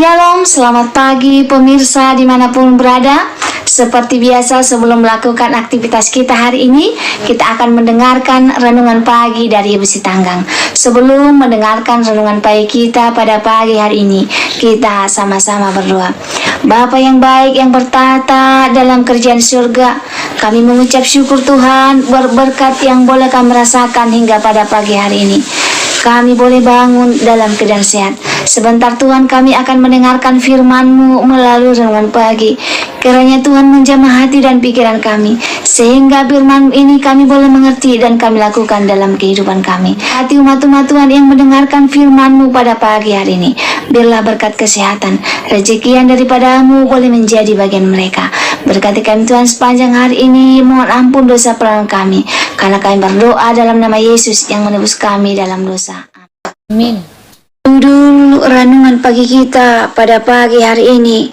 Shalom, selamat pagi pemirsa dimanapun berada. Seperti biasa sebelum melakukan aktivitas kita hari ini, kita akan mendengarkan renungan pagi dari Ibu Sitanggang. Sebelum mendengarkan renungan pagi kita pada pagi hari ini, kita sama-sama berdoa. Bapa yang baik yang bertata dalam kerajaan surga, kami mengucap syukur Tuhan berkat yang boleh kami rasakan hingga pada pagi hari ini. Kami boleh bangun dalam keadaan sehat. Sebentar Tuhan, kami akan mendengarkan firman-Mu melalui renungan pagi. Kiranya Tuhan menjamah hati dan pikiran kami, sehingga firman ini kami boleh mengerti dan kami lakukan dalam kehidupan kami. Hati umat-umat Tuhan yang mendengarkan firman-Mu pada pagi hari ini, biarlah berkat kesehatan, rezeki yang daripada-Mu boleh menjadi bagian mereka. Berkati kami Tuhan sepanjang hari ini, mohon ampun dosa pelanggaran kami, karena kami berdoa dalam nama Yesus yang menebus kami dalam dosa. Amin. Judul renungan pagi kita pada pagi hari ini,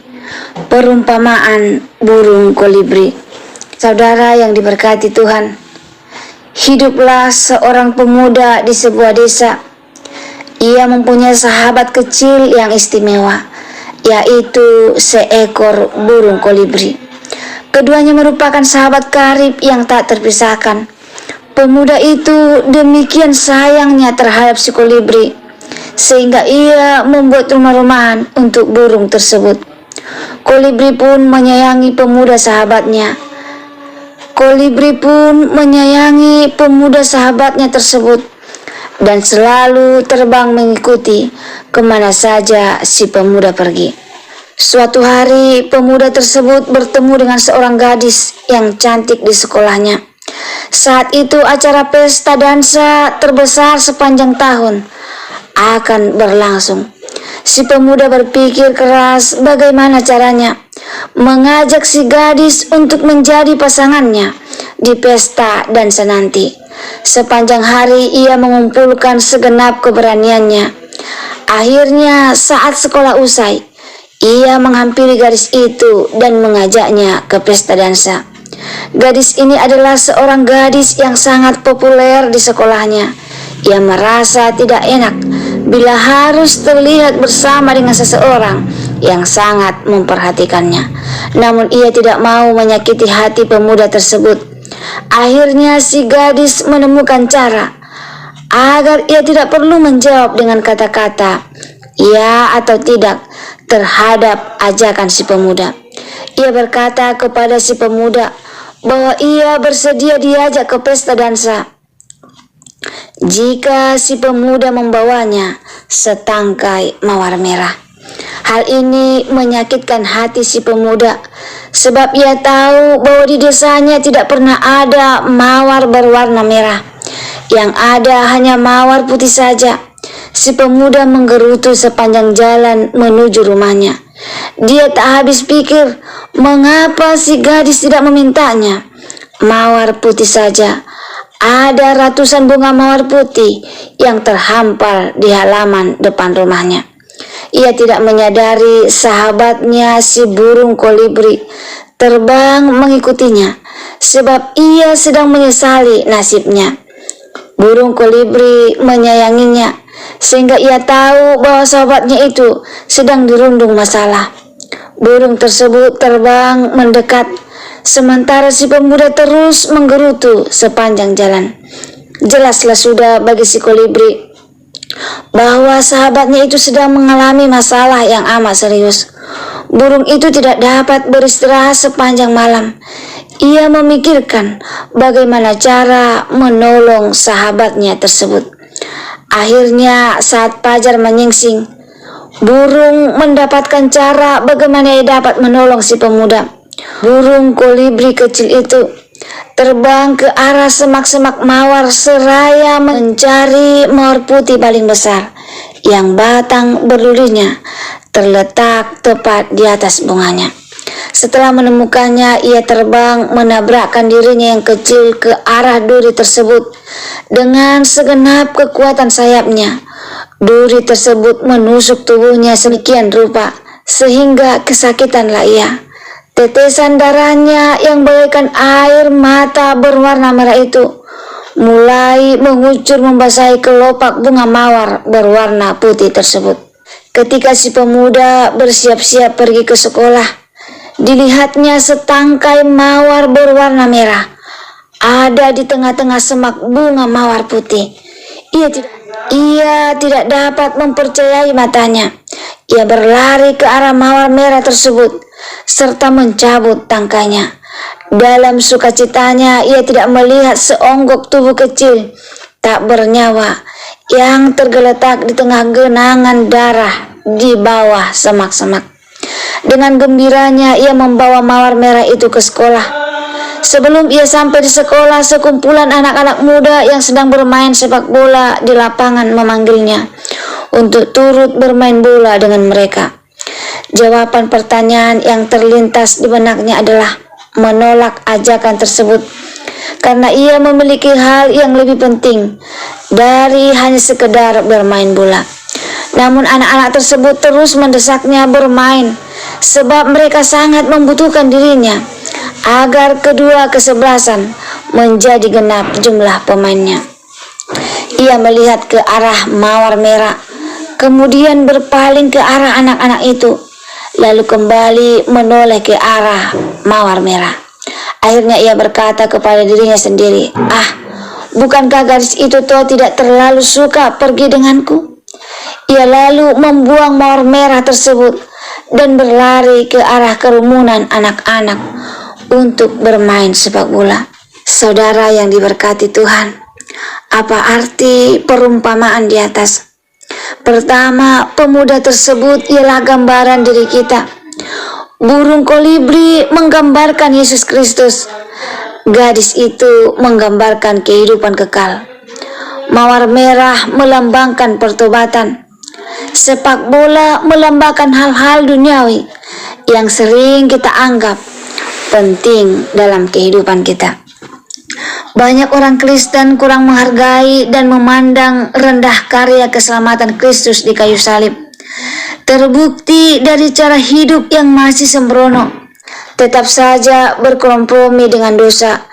perumpamaan burung kolibri. Saudara yang diberkati Tuhan, hiduplah seorang pemuda di sebuah desa. Ia mempunyai sahabat kecil yang istimewa, yaitu seekor burung kolibri. Keduanya merupakan sahabat karib yang tak terpisahkan. Pemuda itu demikian sayangnya terhadap si kolibri, sehingga ia membuat rumah-rumahan untuk burung tersebut. Kolibri pun menyayangi pemuda sahabatnya. Tersebut dan selalu terbang mengikuti kemana saja si pemuda pergi. Suatu hari pemuda tersebut bertemu dengan seorang gadis yang cantik di sekolahnya. Saat itu acara pesta dansa terbesar sepanjang tahun akan berlangsung. Si pemuda berpikir keras bagaimana caranya mengajak si gadis untuk menjadi pasangannya di pesta dansa nanti. Sepanjang hari ia mengumpulkan segenap keberaniannya. Akhirnya saat sekolah usai, ia menghampiri gadis itu dan mengajaknya ke pesta dansa. Gadis ini adalah seorang gadis yang sangat populer di sekolahnya. Ia merasa tidak enak bila harus terlihat bersama dengan seseorang yang sangat memperhatikannya. Namun ia tidak mau menyakiti hati pemuda tersebut. Akhirnya si gadis menemukan cara agar ia tidak perlu menjawab dengan kata-kata ya atau tidak terhadap ajakan si pemuda. Ia berkata kepada si pemuda bahwa ia bersedia diajak ke pesta dansa jika si pemuda membawanya setangkai mawar merah. Hal ini menyakitkan hati si pemuda, sebab ia tahu bahwa di desanya tidak pernah ada mawar berwarna merah. Yang ada hanya mawar putih saja. Si pemuda menggerutu sepanjang jalan menuju rumahnya. Dia tak habis pikir mengapa si gadis tidak memintanya mawar putih saja. Ada ratusan bunga mawar putih yang terhampar di halaman depan rumahnya. Ia tidak menyadari sahabatnya si burung kolibri terbang mengikutinya, sebab ia sedang menyesali nasibnya. Burung kolibri menyayanginya, sehingga ia tahu bahwa sahabatnya itu sedang dirundung masalah. Burung tersebut terbang mendekat, sementara si pemuda terus menggerutu sepanjang jalan. Jelaslah sudah bagi si kolibri bahwa sahabatnya itu sedang mengalami masalah yang amat serius. Burung itu tidak dapat beristirahat sepanjang malam. Ia memikirkan bagaimana cara menolong sahabatnya tersebut. Akhirnya saat fajar menyingsing, burung mendapatkan cara bagaimana ia dapat menolong si pemuda. Burung kolibri kecil itu terbang ke arah semak-semak mawar seraya mencari mawar putih paling besar yang batang berdurinya terletak tepat di atas bunganya. Setelah menemukannya, ia terbang menabrakkan dirinya yang kecil ke arah duri tersebut dengan segenap kekuatan sayapnya. Duri tersebut menusuk tubuhnya sedemikian rupa sehingga kesakitanlah ia. Tetesan darahnya yang bagaikan air mata berwarna merah itu mulai mengucur membasahi kelopak bunga mawar berwarna putih tersebut. Ketika si pemuda bersiap-siap pergi ke sekolah, dilihatnya setangkai mawar berwarna merah ada di tengah-tengah semak bunga mawar putih. Ia tidak dapat mempercayai matanya. Ia berlari ke arah mawar merah tersebut serta mencabut tangkainya. Dalam sukacitanya, ia tidak melihat seonggok tubuh kecil tak bernyawa yang tergeletak di tengah genangan darah di bawah semak-semak. Dengan gembiranya, ia membawa mawar merah itu ke sekolah. Sebelum ia sampai di sekolah, sekumpulan anak-anak muda yang sedang bermain sepak bola di lapangan memanggilnya untuk turut bermain bola dengan mereka. Jawaban pertanyaan yang terlintas di benaknya adalah menolak ajakan tersebut, karena ia memiliki hal yang lebih penting dari hanya sekedar bermain bola. Namun anak-anak tersebut terus mendesaknya bermain, sebab mereka sangat membutuhkan dirinya agar kedua kesebelasan menjadi genap jumlah pemainnya. Ia melihat ke arah mawar merah, kemudian berpaling ke arah anak-anak itu, lalu kembali menoleh ke arah mawar merah. Akhirnya ia berkata kepada dirinya sendiri, bukankah gadis itu toh tidak terlalu suka pergi denganku? Ia lalu membuang mawar merah tersebut dan berlari ke arah kerumunan anak-anak untuk bermain sepak bola. Saudara yang diberkati Tuhan, apa arti perumpamaan di atas? Pertama, pemuda tersebut ialah gambaran diri kita. Burung kolibri menggambarkan Yesus Kristus. Gadis itu menggambarkan kehidupan kekal. Mawar merah melambangkan pertobatan. Sepak bola melambangkan hal-hal duniawi yang sering kita anggap penting dalam kehidupan kita. Banyak orang Kristen kurang menghargai dan memandang rendah karya keselamatan Kristus di kayu salib. Terbukti dari cara hidup yang masih sembrono, tetap saja berkompromi dengan dosa,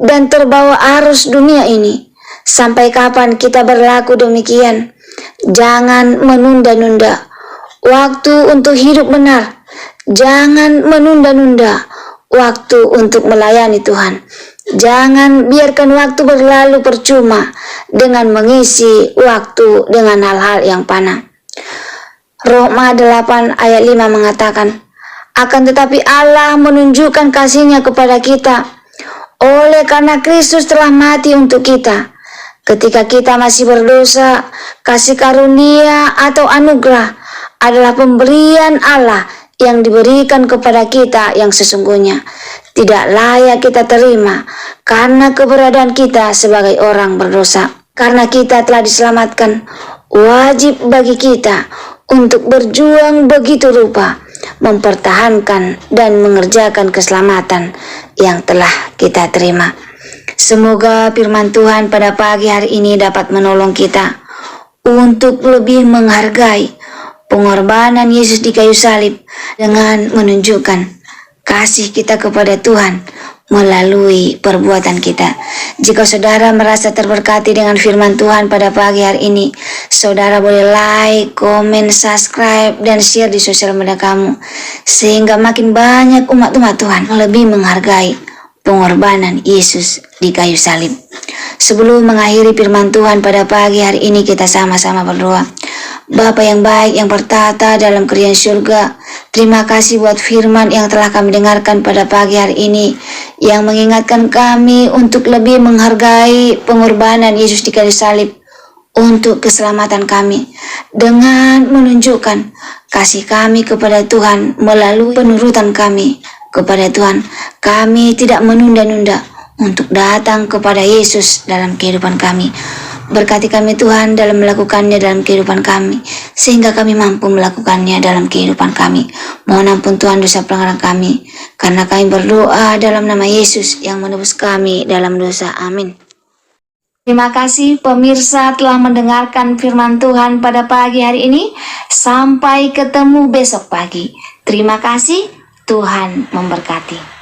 dan terbawa arus dunia ini. Sampai kapan kita berlaku demikian? Jangan menunda-nunda waktu untuk hidup benar. Jangan menunda-nunda waktu untuk melayani Tuhan. Jangan biarkan waktu berlalu percuma dengan mengisi waktu dengan hal-hal yang fana. Roma 8 ayat 5 mengatakan, akan tetapi Allah menunjukkan kasih-Nya kepada kita oleh karena Kristus telah mati untuk kita. Ketika kita masih berdosa, kasih karunia atau anugerah adalah pemberian Allah yang diberikan kepada kita yang sesungguhnya tidak layak kita terima karena keberadaan kita sebagai orang berdosa. Karena kita telah diselamatkan, wajib bagi kita untuk berjuang begitu rupa, mempertahankan dan mengerjakan keselamatan yang telah kita terima. Semoga firman Tuhan pada pagi hari ini dapat menolong kita untuk lebih menghargai pengorbanan Yesus di kayu salib dengan menunjukkan kasih kita kepada Tuhan melalui perbuatan kita. Jika saudara merasa terberkati dengan firman Tuhan pada pagi hari ini, saudara boleh like, komen, subscribe, dan share di sosial media kamu, sehingga makin banyak umat-umat Tuhan lebih menghargai pengorbanan Yesus di kayu salib. Sebelum mengakhiri firman Tuhan pada pagi hari ini, kita sama-sama berdoa. Bapa yang baik yang bertata dalam kerajaan surga, terima kasih buat firman yang telah kami dengarkan pada pagi hari ini, yang mengingatkan kami untuk lebih menghargai pengorbanan Yesus di kayu salib untuk keselamatan kami, dengan menunjukkan kasih kami kepada Tuhan melalui penurutan kami kepada Tuhan. Kami tidak menunda-nunda untuk datang kepada Yesus dalam kehidupan kami. Berkati kami Tuhan dalam melakukannya dalam kehidupan kami, sehingga kami mampu melakukannya dalam kehidupan kami. Mohon ampun Tuhan dosa pelanggaran kami, karena kami berdoa dalam nama Yesus yang menebus kami dalam dosa. Amin. Terima kasih pemirsa telah mendengarkan firman Tuhan pada pagi hari ini. Sampai ketemu besok pagi. Terima kasih, Tuhan memberkati.